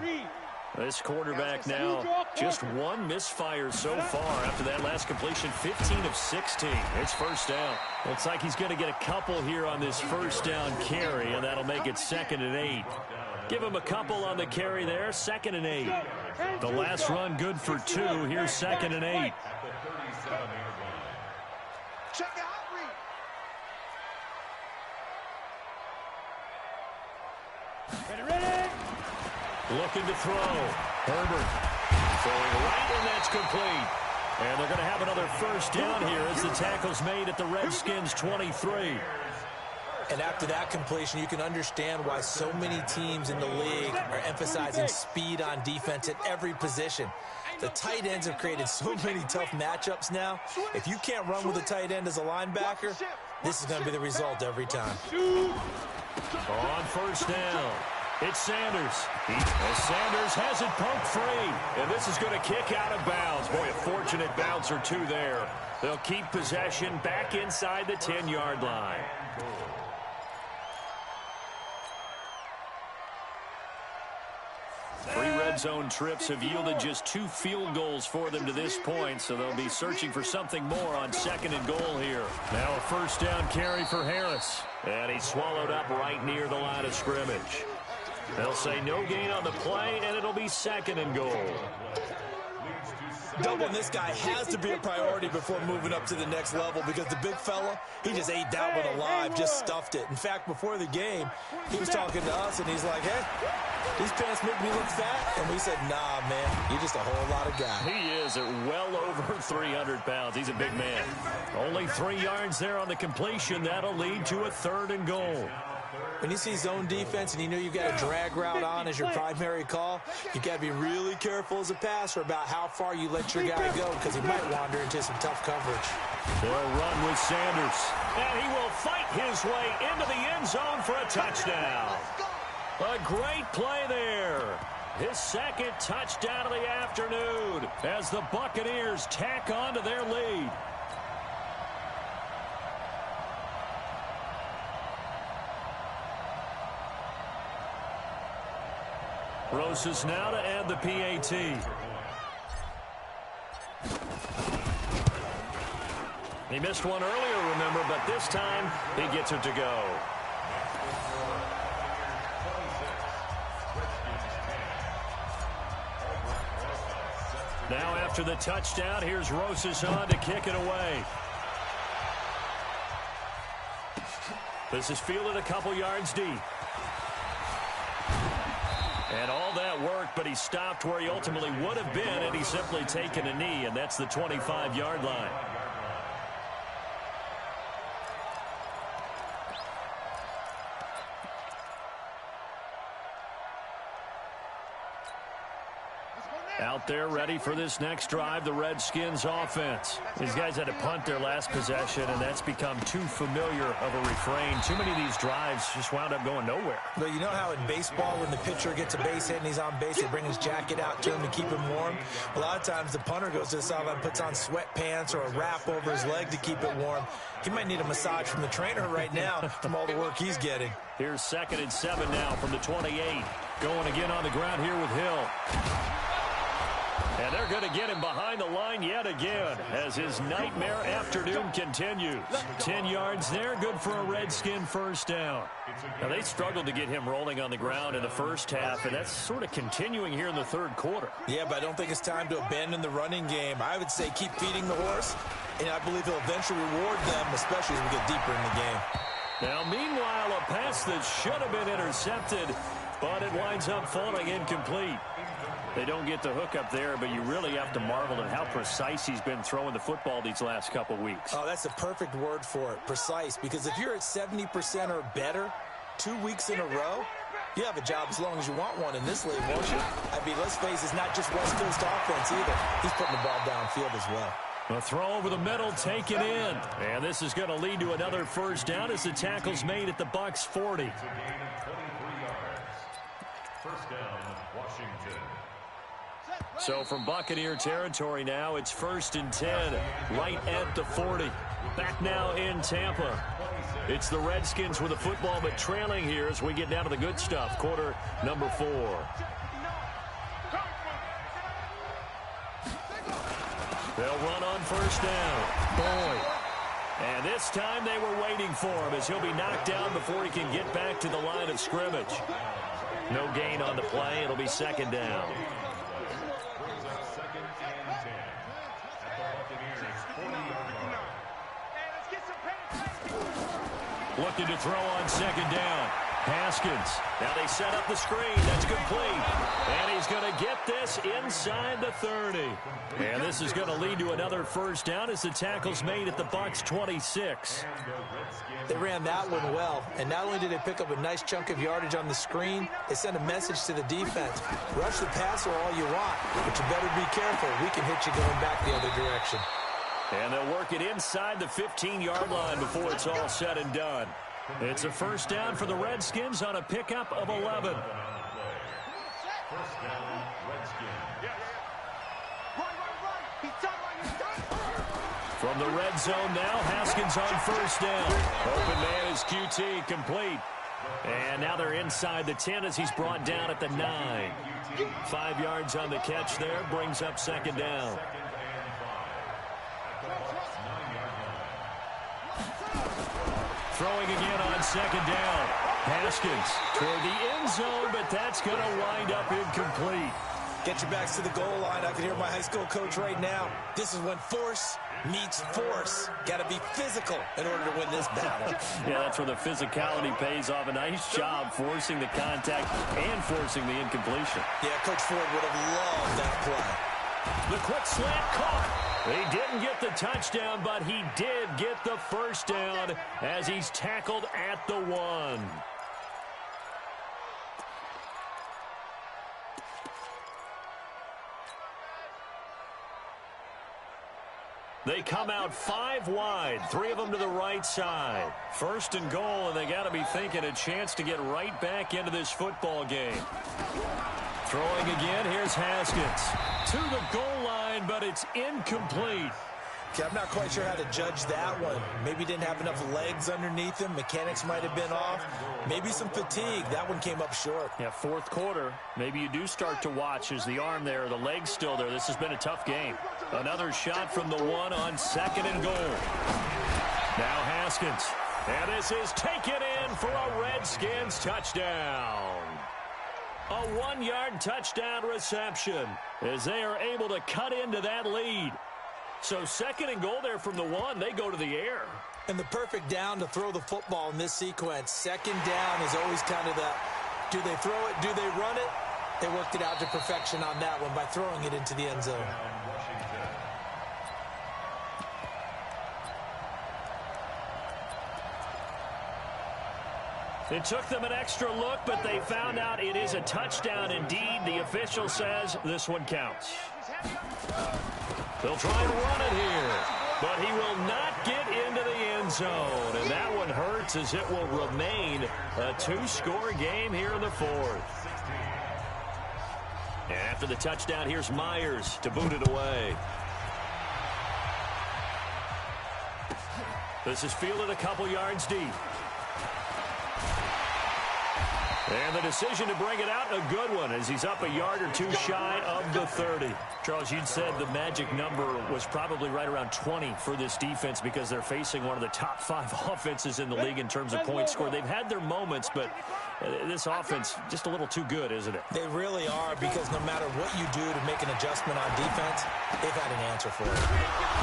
This quarterback now, just 1 misfire so far after that last completion, 15 of 16. It's 1st down. Looks like he's going to get a couple here on this 1st down carry, and that'll make it 2nd and 8. Give him a couple on the carry there, 2nd and 8. The last run good for 2. Here's 2nd and 8. Check out read. Ready. Looking to throw. Herbert throwing right, and that's complete. And they're going to have another 1st down here as the tackle's made at the Redskins' 23. And after that completion, you can understand why so many teams in the league are emphasizing speed on defense at every position. The tight ends have created so many tough matchups now. If you can't run with a tight end as a linebacker, this is going to be the result every time. On 1st down, it's Sanders. As Sanders has it poked free. And this is going to kick out of bounds. Boy, a fortunate bounce or 2 there. They'll keep possession back inside the 10-yard line. Three red zone trips have yielded just 2 field goals for them to this point, so they'll be searching for something more on 2nd and goal here. Now a 1st down carry for Harris, and he's swallowed up right near the line of scrimmage. They'll say no gain on the play, and it'll be 2nd and goal. Doubling this guy has to be a priority before moving up to the next level, because the big fella, he just ate that one alive, just stuffed it. In fact, before the game, he was talking to us, and he's like, hey, these pants make me look fat. And we said, nah, man, you're just a whole lot of guy. He is at well over 300 pounds. He's a big man. Only 3 yards there on the completion. That'll lead to a 3rd and goal. When you see zone defense and you know you've got a drag route on as your primary call, you got to be really careful as a passer about how far you let your guy go, because he might wander into some tough coverage. They'll run with Sanders, and he will fight his way into the end zone for a touchdown. A great play there. His 2nd touchdown of the afternoon as the Buccaneers tack on to their lead. Rosas now to add the PAT. He missed one earlier, remember, but this time he gets it to go. Now after the touchdown, here's Rosas on to kick it away. This is fielded a couple yards deep. And all that worked, but he stopped where he ultimately would have been, and he's simply taken a knee, and that's the 25-yard line. Out there ready for this next drive, the Redskins offense. These guys had to punt their last possession, and that's become too familiar of a refrain. Too many of these drives just wound up going nowhere. But you know how in baseball, when the pitcher gets a base hit and he's on base, they bring his jacket out to him to keep him warm? A lot of times the punter goes to the sideline, puts on sweatpants or a wrap over his leg to keep it warm. He might need a massage from the trainer right now from all the work he's getting. Here's 2nd and 7 now from the 28. Going again on the ground here with Hill. And they're going to get him behind the line yet again as his nightmare afternoon continues. 10 yards there, good for a Redskin 1st down. Now, they struggled to get him rolling on the ground in the first half, and that's sort of continuing here in the 3rd quarter. Yeah, but I don't think it's time to abandon the running game. I would say keep feeding the horse, and I believe he'll eventually reward them, especially as we get deeper in the game. Now, meanwhile, a pass that should have been intercepted, but it winds up falling incomplete. They don't get the hook up there, but you really have to marvel at how precise he's been throwing the football these last couple weeks. Oh, that's a perfect word for it, precise, because if you're at 70% or better 2 weeks in a row, You have a job as long as you want one in this league, won't you? I mean, let's face it, it's not just West Coast offense either. He's putting the ball downfield as well. A throw over the middle, taken in. And this is going to lead to another first down as the tackle's made at the Bucs 40. It's a gain of 23 yards. First down, Washington. So from Buccaneer territory now, it's 1st and 10, right at the 40. Back now in Tampa. It's the Redskins with the football, but trailing here as we get down to the good stuff. Quarter number 4. They'll run on first down. Boyd. And this time they were waiting for him as he'll be knocked down before he can get back to the line of scrimmage. No gain on the play. It'll be 2nd down. Brings up 2nd and 10 at the Buccaneers' 40-yard line. Looking to throw on 2nd down. Haskins. Now they set up the screen. That's complete. And he's going to get this inside the 30. And this is going to lead to another first down as the tackle's made at the Bucs 26. They ran that one well. And not only did they pick up a nice chunk of yardage on the screen, they sent a message to the defense. Rush the passer all you want, but you better be careful. We can hit you going back the other direction. And they'll work it inside the 15-yard line before it's all said and done. It's a first down for the Redskins on a pickup of 11. First down, Redskins. From the red zone now, Haskins on first down. Open man is QT, complete. And now they're inside the 10 as he's brought down at the 9. 5 yards on the catch there, brings up 2nd down. Throwing again on 2nd down. Haskins toward the end zone, but that's going to wind up incomplete. Get your backs to the goal line. I can hear my high school coach right now. This is when force meets force. Got to be physical in order to win this battle. Yeah, that's where the physicality pays off. A nice job forcing the contact and forcing the incompletion. Yeah, Coach Ford would have loved that play. The quick slant caught. He didn't get the touchdown, but he did get the first down as he's tackled at the 1. They come out 5 wide, 3 of them to the right side. 1st and goal, and they got to be thinking a chance to get right back into this football game. Throwing again, here's Haskins. To the goal line, but it's incomplete. Okay, I'm not quite sure how to judge that one. Maybe didn't have enough legs underneath him. Mechanics might have been off. Maybe some fatigue. That one came up short. Yeah, 4th quarter. Maybe you do start to watch as the arm there, the leg's still there. This has been a tough game. Another shot from the 1 on 2nd and goal. Now Haskins. And this is taken in for a Redskins touchdown. A 1-yard touchdown reception as they are able to cut into that lead. So 2nd and goal there from the 1. They go to the air. And the perfect down to throw the football in this sequence. 2nd down is always kind of that, do they throw it, do they run it? They worked it out to perfection on that one by throwing it into the end zone. It took them an extra look, but they found out it is a touchdown indeed. The official says this one counts. They'll try and run it here, but he will not get into the end zone. And that one hurts as it will remain a 2-score game here in the 4th. And after the touchdown, here's Myers to boot it away. This is fielded a couple yards deep. And the decision to bring it out, a good one, as he's up a yard or 2 shy of the 30. Charles, you'd said the magic number was probably right around 20 for this defense because they're facing one of the top 5 offenses in the league in terms of points scored. They've had their moments, but this offense just a little too good, isn't it? They really are, because no matter what you do to make an adjustment on defense, they've had an answer for it.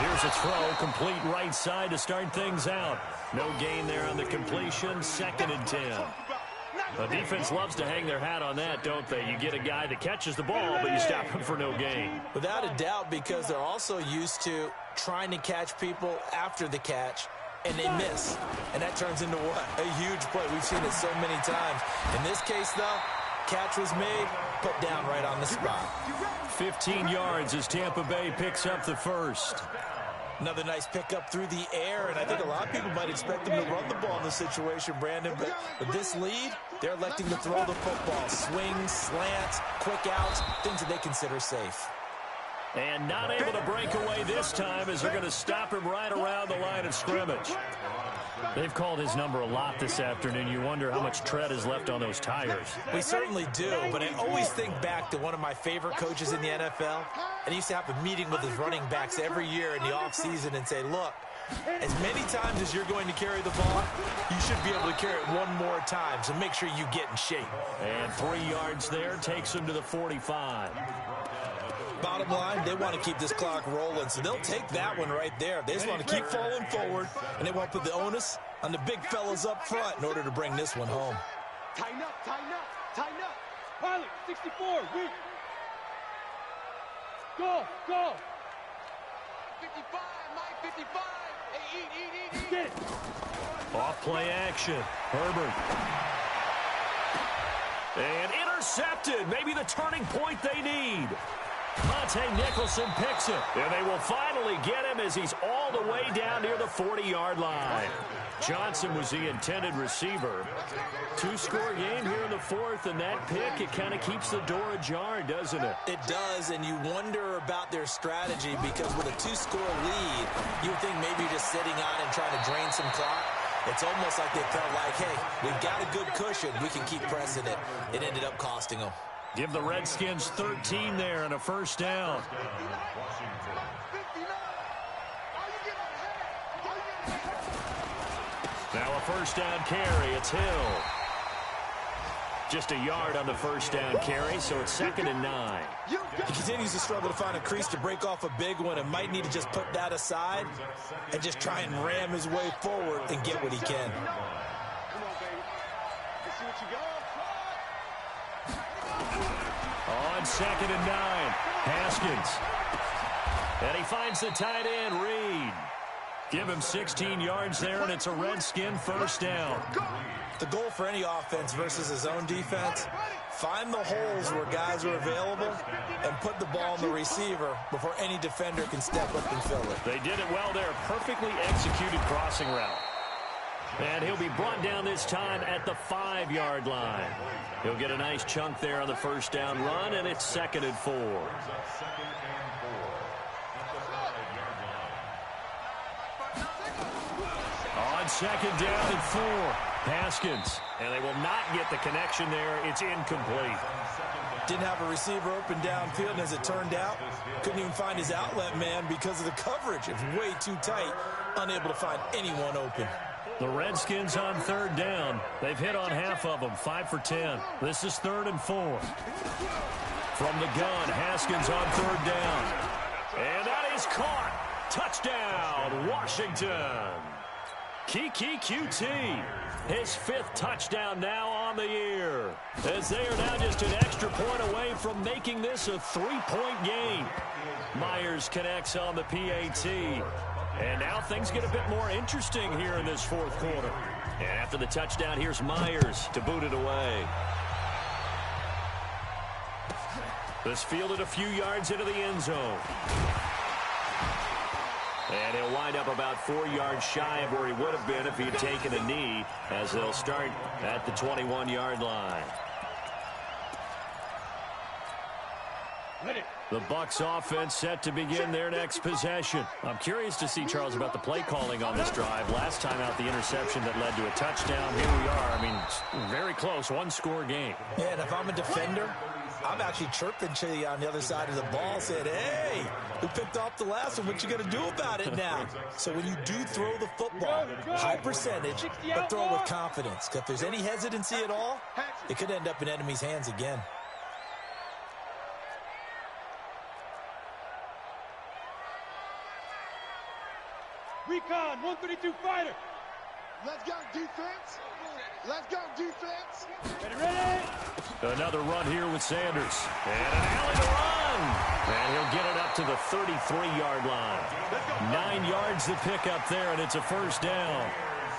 Here's a throw, complete right side to start things out. No gain there on the completion, 2nd and 10. The defense loves to hang their hat on that, don't they? You get a guy that catches the ball, but you stop him for no gain. Without a doubt, because they're also used to trying to catch people after the catch and they miss. And that turns into what? A huge play. We've seen it so many times. In this case, though, catch was made, put down right on the spot. 15 yards as Tampa Bay picks up the first. Another nice pickup through the air, and I think a lot of people might expect them to run the ball in this situation, Brandon, but with this lead, they're electing to throw the football. Swings, slants, quick outs, things that they consider safe. And not able to break away this time as they're going to stop him right around the line of scrimmage. They've called his number a lot this afternoon. You wonder how much tread is left on those tires. We certainly do, but I always think back to one of my favorite coaches in the NFL. And he used to have a meeting with his running backs every year in the offseason and say, look, as many times as you're going to carry the ball, you should be able to carry it one more time, so make sure you get in shape. And 3 yards there takes him to the 45. Bottom line, they want to keep this clock rolling, so they'll take that one right there. They just want to keep falling forward, and they want to put the onus on the big fellas up front in order to bring this one home. Tighten up, tighten up, tighten up. Pilot, 64, weak. Go, go. 55, Mike, 55. Hey, eat. Get it. Off play action. Herbert. And intercepted. Maybe the turning point they need. Monte Nicholson picks it. And they will finally get him as he's all the way down near the 40-yard line. Johnson was the intended receiver. 2-score game here in the fourth, and that pick, it kind of keeps the door ajar, doesn't it? It does, and you wonder about their strategy because with a 2-score lead, you would think maybe you're just sitting on and trying to drain some clock. It's almost like they felt like, hey, we've got a good cushion. We can keep pressing it. It ended up costing them. Give the Redskins 13 there and a first down. Now a first down carry. It's Hill. Just a yard on the first down carry, so it's 2nd and 9. He continues to struggle to find a crease to break off a big one and might need to just put that aside and just try and ram his way forward and get what he can. Come on, baby. Let's see what you got. On 2nd and 9, Haskins. And he finds the tight end, Reed. Give him 16 yards there, and it's a Redskin first down. The goal for any offense versus his own defense, find the holes where guys are available and put the ball in the receiver before any defender can step up and fill it. They did it well there. Perfectly executed crossing route. And he'll be brought down this time at the 5-yard line. He'll get a nice chunk there on the first down run, and it's 2nd and 4. On 2nd down and 4, Haskins. And they will not get the connection there. It's incomplete. Didn't have a receiver open downfield, and as it turned out, couldn't even find his outlet man because of the coverage. It was way too tight, unable to find anyone open. The Redskins on 3rd down. They've hit on half of them, 5 for 10. This is 3rd and 4. From the gun, Haskins on 3rd down. And that is caught. Touchdown, Washington. Kiki QT, his 5th touchdown now on the year, as they are now just an extra point away from making this a 3-point game. Myers connects on the PAT. And now things get a bit more interesting here in this 4th quarter. And after the touchdown, here's Myers to boot it away. This fielded a few yards into the end zone. And he'll wind up about 4 yards shy of where he would have been if he had taken a knee, as they'll start at the 21-yard line. The Bucs offense set to begin their next possession. I'm curious to see, Charles, about the play calling on this drive. Last time out, the interception that led to a touchdown. Here we are. I mean, very close, 1-score game. Yeah, and if I'm a defender, I'm actually chirping to you on the other side of the ball, saying, hey, we picked off the last one. What you going to do about it now? So when you do throw the football, high percentage, but throw it with confidence. Because if there's any hesitancy at all, it could end up in enemy's hands again. Recon, 132 fighter. Let's go, defense. Let's go, defense. Ready. Another run here with Sanders. And an alley to run. And he'll get it up to the 33-yard line. 9 yards to pick up there, and it's a first down.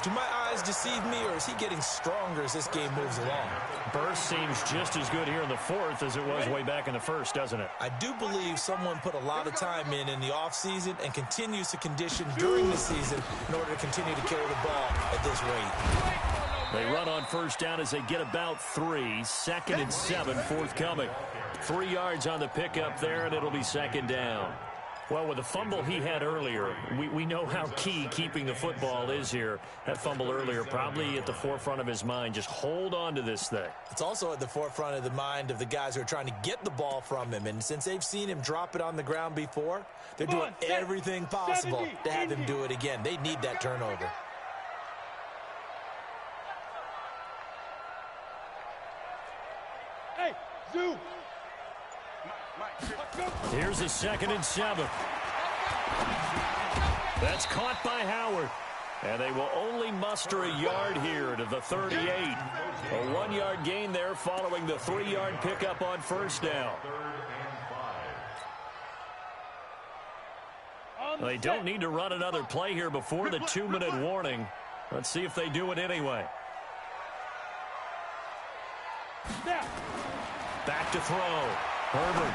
Do my eyes deceive me, or is he getting stronger as this game moves along? Burst seems just as good here in the fourth as it was way back in the first, doesn't it? I do believe someone put a lot of time in the offseason and continues to condition during the season in order to continue to carry the ball at this rate. They run on first down as they get about 3. 2nd and 7, forthcoming. 3 yards on the pickup there, and it'll be second down. Well, with the fumble he had earlier, we know how key keeping the football is here. That fumble earlier probably at the forefront of his mind. Just hold on to this thing. It's also at the forefront of the mind of the guys who are trying to get the ball from him. And since they've seen him drop it on the ground before, they're doing everything possible to have him do it again. They need that turnover. Hey, Zoo. Here's a 2nd and 7. That's caught by Howard. And they will only muster a yard here to the 38. A 1-yard gain there following the 3-yard pickup on first down. They don't need to run another play here before the 2-minute warning. Let's see if they do it anyway. Back to throw. Herbert.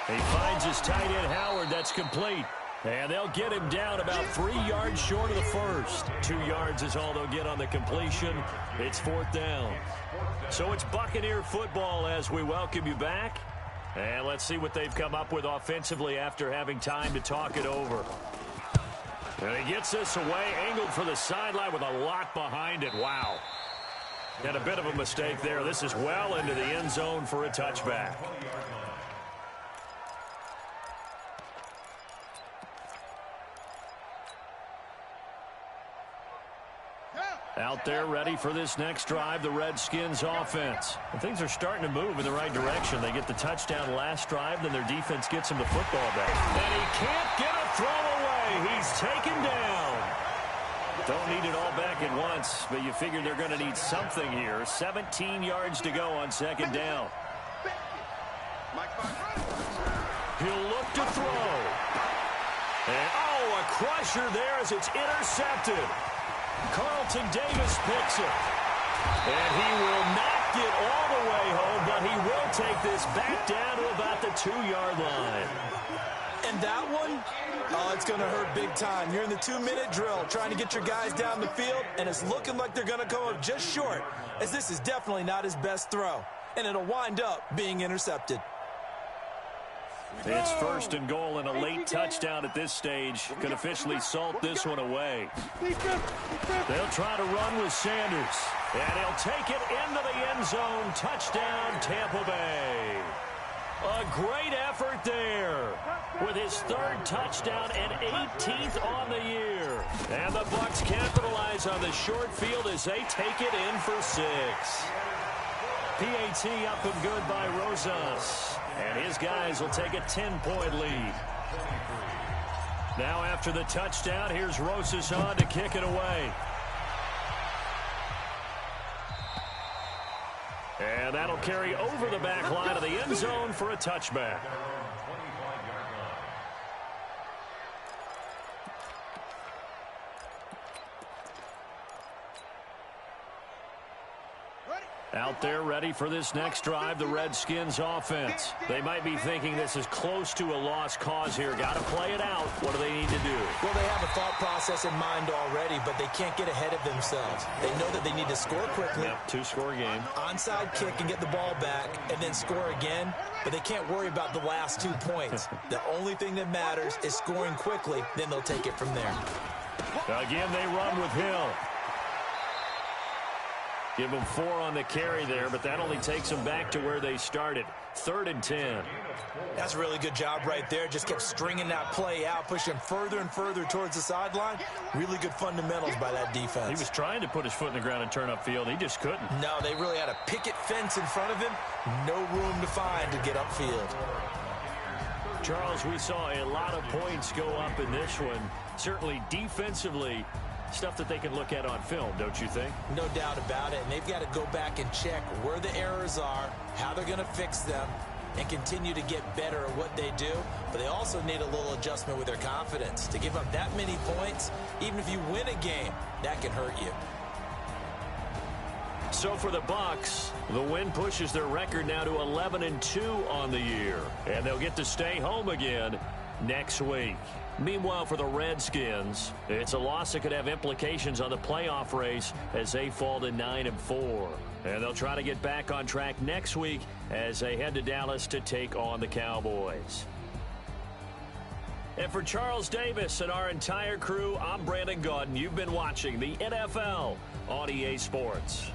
He finds his tight end, Howard. That's complete. And they'll get him down about 3 yards short of the first. 2 yards is all they'll get on the completion. It's fourth down. So it's Buccaneer football as we welcome you back. And let's see what they've come up with offensively after having time to talk it over. And he gets this away, angled for the sideline with a lot behind it. Wow. And a bit of a mistake there. This is well into the end zone for a touchback. Out there ready for this next drive, the Redskins offense. And things are starting to move in the right direction. They get the touchdown last drive, then their defense gets him the football back. And he can't get a throw away. He's taken down. Don't need it all back at once, but you figure they're going to need something here. 17 yards to go on second down. He'll look to throw. And, oh, a crusher there as it's intercepted. Carlton Davis picks it. And he will not get all the way home, but he will take this back down to about the 2-yard line. And that one, oh, it's going to hurt big time. You're in the 2-minute drill trying to get your guys down the field, and it's looking like they're going to come up just short, as this is definitely not his best throw. And it'll wind up being intercepted. It's first and goal and a late touchdown at this stage. Could officially salt this one away. They'll try to run with Sanders. And he'll take it into the end zone. Touchdown, Tampa Bay. A great effort there with his 3rd touchdown and 18th on the year. And the Bucs capitalize on the short field as they take it in for 6. PAT up and good by Rosas. And his guys will take a 10-point lead. Now after the touchdown, here's Rosas on to kick it away. And that'll carry over the back line of the end zone for a touchback. Out there ready for this next drive, the Redskins offense. They might be thinking this is close to a lost cause here. Got to play it out. What do they need to do? Well, they have a thought process in mind already, but they can't get ahead of themselves. They know that they need to score quickly. Yep, 2-score game. Onside kick and get the ball back and then score again, but they can't worry about the last 2 points. The only thing that matters is scoring quickly, then they'll take it from there. Again, they run with Hill. Give them 4 on the carry there, but that only takes them back to where they started. 3rd and 10. That's a really good job right there. Just kept stringing that play out, pushing further and further towards the sideline. Really good fundamentals by that defense. He was trying to put his foot in the ground and turn upfield. He just couldn't. No, they really had a picket fence in front of him. No room to find to get upfield. Charles, we saw a lot of points go up in this one. Certainly defensively, stuff that they can look at on film, don't you think? No doubt about it. And they've got to go back and check where the errors are, how they're going to fix them. and continue to get better at what they do, but they also need a little adjustment with their confidence. To give up that many points, even if you win a game, that can hurt you. So for the Bucs, the win pushes their record now to 11-2 on the year, and they'll get to stay home again next week. Meanwhile, for the Redskins, it's a loss that could have implications on the playoff race as they fall to 9-4. And they'll try to get back on track next week as they head to Dallas to take on the Cowboys. And for Charles Davis and our entire crew, I'm Brandon Gaudin. You've been watching the NFL on EA Sports.